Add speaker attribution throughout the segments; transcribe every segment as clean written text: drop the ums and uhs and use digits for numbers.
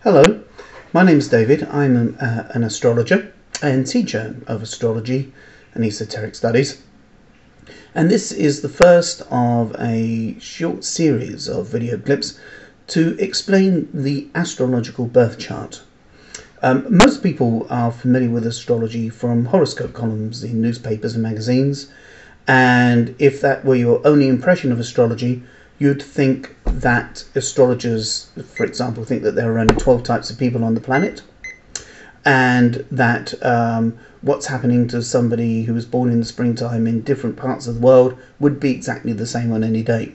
Speaker 1: Hello, my name is David. I'm an astrologer and teacher of astrology and esoteric studies. And this is the first of a short series of video clips to explain the astrological birth chart. Most people are familiar with astrology from horoscope columns in newspapers and magazines. And if that were your only impression of astrology, you'd think that astrologers, for example, think that there are only 12 types of people on the planet, and that what's happening to somebody who was born in the springtime in different parts of the world would be exactly the same on any day.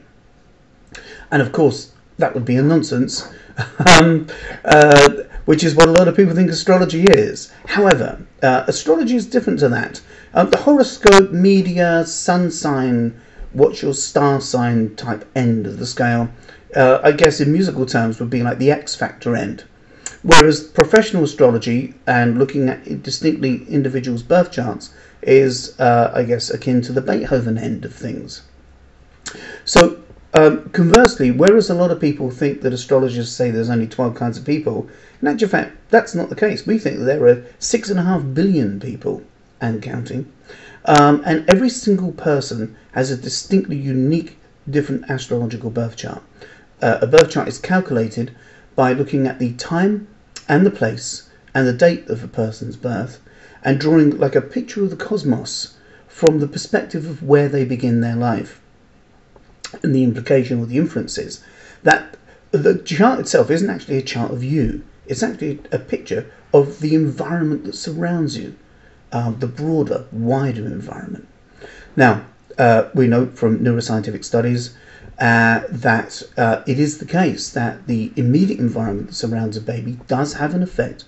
Speaker 1: And of course, that would be a nonsense, which is what a lot of people think astrology is. However, astrology is different to that. The horoscope, media, sun sign, what's your star sign type end of the scale, I guess in musical terms would be like the X Factor end. Whereas professional astrology and looking at distinctly individuals' birth charts is, I guess, akin to the Beethoven end of things. So, conversely, whereas a lot of people think that astrologers say there's only 12 kinds of people, in actual fact, that's not the case. We think that there are 6.5 billion people and counting. And every single person has a distinctly unique, different astrological birth chart. A birth chart is calculated by looking at the time and the place and the date of a person's birth and drawing like a picture of the cosmos from the perspective of where they begin their life. And the implication or the inference is that the chart itself isn't actually a chart of you. It's actually a picture of the environment that surrounds you. The broader, wider environment. Now, we know from neuroscientific studies that it is the case that the immediate environment that surrounds a baby does have an effect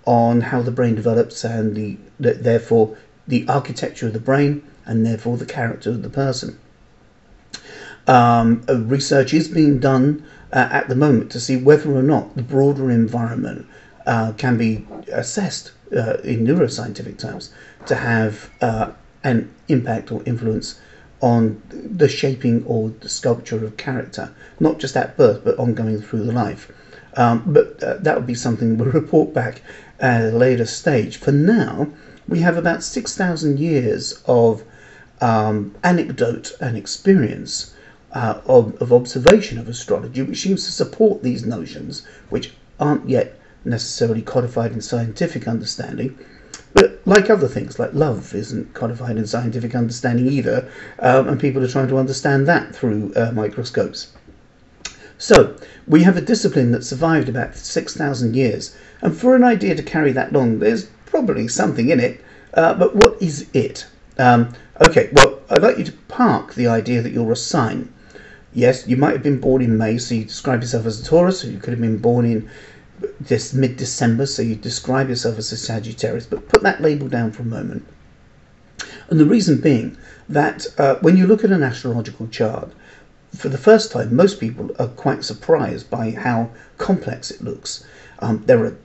Speaker 1: on how the brain develops and therefore the architecture of the brain and therefore the character of the person. Research is being done at the moment to see whether or not the broader environment can be assessed in neuroscientific terms to have an impact or influence on the shaping or the sculpture of character, not just at birth but ongoing through the life. But that would be something we'll report back at a later stage. For now, we have about 6,000 years of anecdote and experience of observation of astrology, which seems to support these notions, which aren't yet necessarily codified in scientific understanding, but like other things, like love isn't codified in scientific understanding either, and people are trying to understand that through microscopes. So we have a discipline that survived about 6,000 years, and for an idea to carry that long, there's probably something in it, but what is it? Okay, well, I'd like you to park the idea that you're a sign. Yes, you might have been born in May, so you describe yourself as a Taurus, or you could have been born in this mid-December, so you describe yourself as a Sagittarius, but put that label down for a moment. And the reason being that when you look at an astrological chart, for the first time, most people are quite surprised by how complex it looks. There are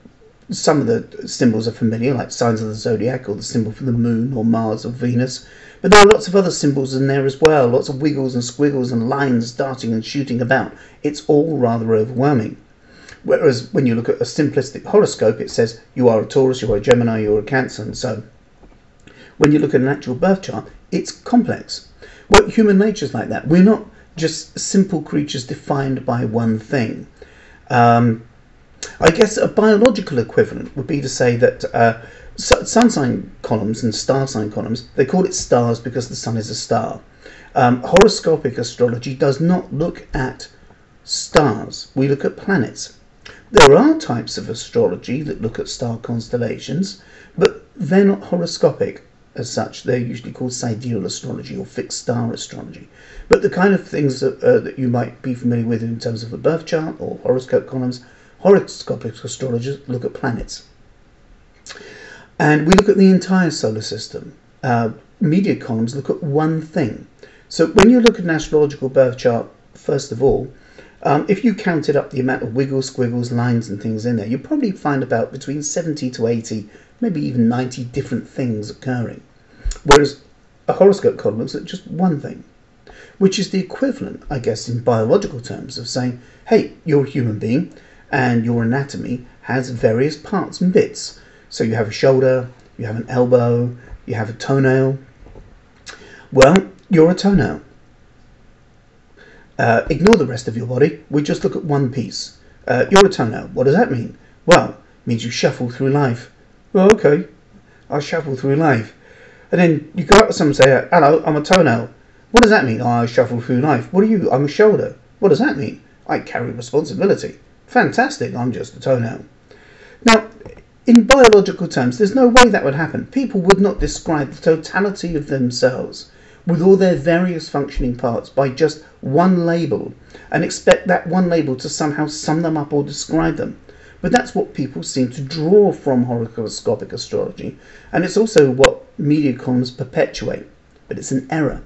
Speaker 1: some of the symbols are familiar, like signs of the zodiac or the symbol for the moon or Mars or Venus, but there are lots of other symbols in there as well, lots of wiggles and squiggles and lines darting and shooting about. It's all rather overwhelming. Whereas when you look at a simplistic horoscope, it says you are a Taurus, you are a Gemini, you are a Cancer, and so. When you look at an actual birth chart, it's complex. Well, human nature's like that. We're not just simple creatures defined by one thing. I guess a biological equivalent would be to say that sun sign columns and star sign columns, they call it stars because the sun is a star. Horoscopic astrology does not look at stars. We look at planets. There are types of astrology that look at star constellations, but they're not horoscopic as such. They're usually called sidereal astrology or fixed star astrology. But the kind of things that you might be familiar with in terms of a birth chart or horoscope columns, horoscopic astrologers look at planets. And we look at the entire solar system. Media columns look at one thing. So when you look at an astrological birth chart, first of all, if you counted up the amount of wiggles, squiggles, lines and things in there, you'd probably find about between 70 to 80, maybe even 90 different things occurring. Whereas a horoscope column looks at just one thing, which is the equivalent, I guess, in biological terms of saying, hey, you're a human being, and your anatomy has various parts and bits. So you have a shoulder, you have an elbow, you have a toenail. Well, you're a toenail. Ignore the rest of your body. We just look at one piece. You're a toenail. What does that mean? Well, it means you shuffle through life. Well, okay, I shuffle through life. And then you go up to someone and say, hello, I'm a toenail. What does that mean? Oh, I shuffle through life. What are you? I'm a shoulder. What does that mean? I carry responsibility. Fantastic, I'm just a toenail. Now, in biological terms, there's no way that would happen. People would not describe the totality of themselves with all their various functioning parts by just one label and expect that one label to somehow sum them up or describe them. But that's what people seem to draw from horoscopic astrology, and it's also what media columns perpetuate. But it's an error,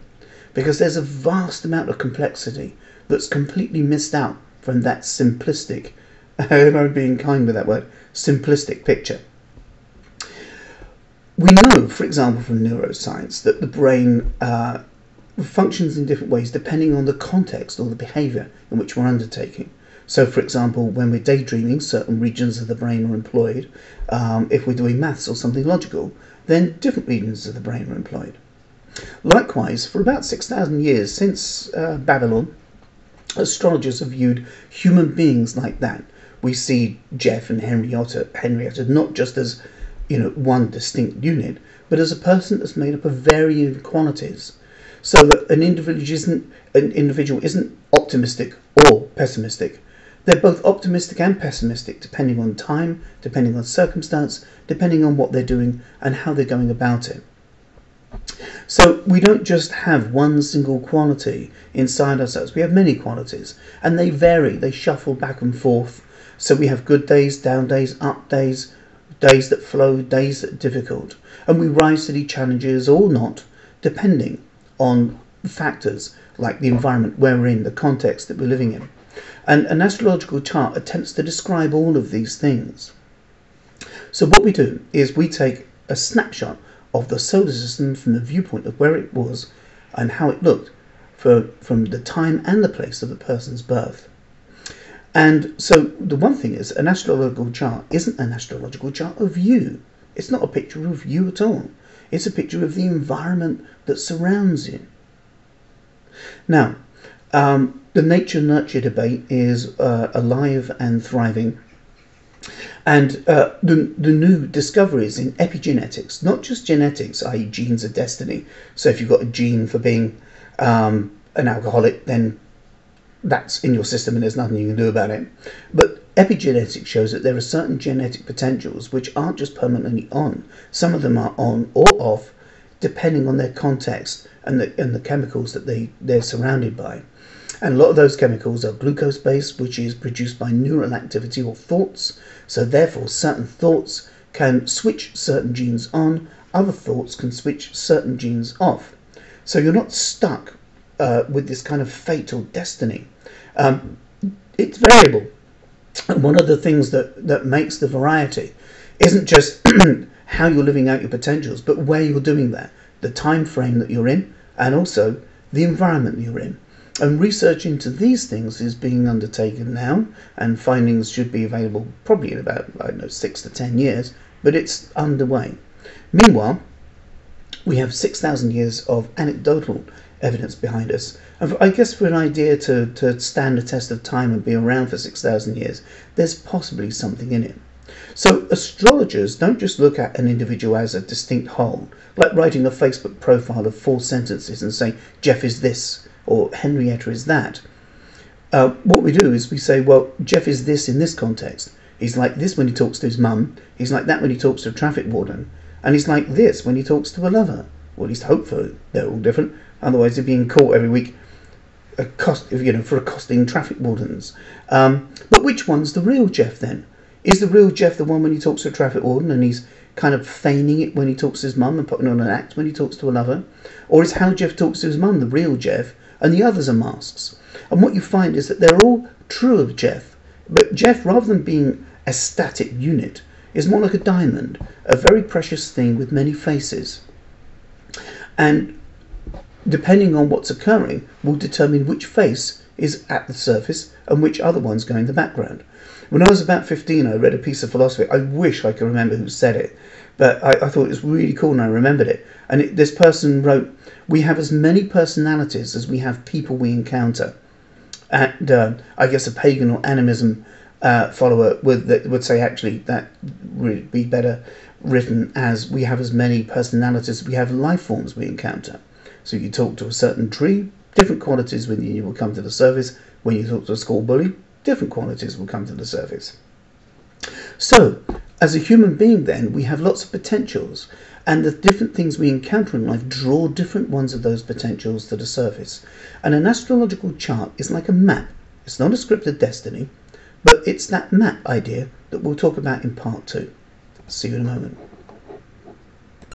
Speaker 1: because there's a vast amount of complexity that's completely missed out from that simplistic, and I'm being kind with that word, simplistic picture. We know, for example, from neuroscience, that the brain functions in different ways depending on the context or the behaviour in which we're undertaking. So, for example, when we're daydreaming, certain regions of the brain are employed. If we're doing maths or something logical, then different regions of the brain are employed. Likewise, for about 6,000 years since Babylon, astrologers have viewed human beings like that. We see Jeff and Henrietta not just as, one distinct unit, but as a person that's made up of varying qualities, so that an individual isn't optimistic or pessimistic. They're both optimistic and pessimistic, depending on time, depending on circumstance, depending on what they're doing and how they're going about it. So we don't just have one single quality inside ourselves. We have many qualities, and they vary. They shuffle back and forth. So we have good days, down days, up days, days that flow, days that are difficult. And we rise to the challenges or not, depending on factors like the environment where we're in, the context that we're living in. And an astrological chart attempts to describe all of these things. So what we do is we take a snapshot of the solar system from the viewpoint of where it was and how it looked from the time and the place of the person's birth. And so the one thing is, an astrological chart isn't an astrological chart of you. It's not a picture of you at all. It's a picture of the environment that surrounds you. Now, the nature-nurture debate is alive and thriving. And the new discoveries in epigenetics, not just genetics, i.e. genes of destiny. So if you've got a gene for being an alcoholic, then that's in your system and there's nothing you can do about it. But epigenetics shows that there are certain genetic potentials which aren't just permanently on. Some of them are on or off, depending on their context and the chemicals that they're surrounded by. And a lot of those chemicals are glucose-based, which is produced by neural activity or thoughts. So therefore, certain thoughts can switch certain genes on, other thoughts can switch certain genes off. So you're not stuck with this kind of fate or destiny. It's variable. And one of the things that makes the variety isn't just how you're living out your potentials, but where you're doing that, the time frame that you're in, and also the environment you're in. And research into these things is being undertaken now, and findings should be available probably in about, 6 to 10 years, but it's underway. Meanwhile, we have 6,000 years of anecdotal evidence behind us. And I guess for an idea to stand the test of time and be around for 6,000 years, there's possibly something in it. So astrologers don't just look at an individual as a distinct whole, like writing a Facebook profile of 4 sentences and saying, Jeff is this, or Henrietta is that. What we do is we say, well, Jeff is this in this context. He's like this when he talks to his mum. He's like that when he talks to a traffic warden. And he's like this when he talks to a lover. Or at least hopefully they're all different. Otherwise they're being caught every week for accosting traffic wardens. But which one's the real Jeff then? Is the real Jeff the one when he talks to a traffic warden and he's kind of feigning it when he talks to his mum and putting on an act when he talks to a lover? Or is how Jeff talks to his mum the real Jeff and the others are masks? And what you find is that they're all true of Jeff. But Jeff, rather than being a static unit, is more like a diamond, a very precious thing with many faces. And depending on what's occurring will determine which face is at the surface and which other ones go in the background. When I was about 15, I read a piece of philosophy. I wish I could remember who said it, but I thought it was really cool and I remembered it. And this person wrote, "We have as many personalities as we have people we encounter." And I guess a pagan or animism follower would say actually that would be better written as, "We have as many personalities as we have life forms we encounter." So you talk to a certain tree, different qualities when you will come to the surface. When you talk to a school bully, different qualities will come to the surface. So, as a human being then, we have lots of potentials, and the different things we encounter in life draw different ones of those potentials to the surface. And an astrological chart is like a map. It's not a scripted destiny, but it's that map idea that we'll talk about in part 2. See you in a moment.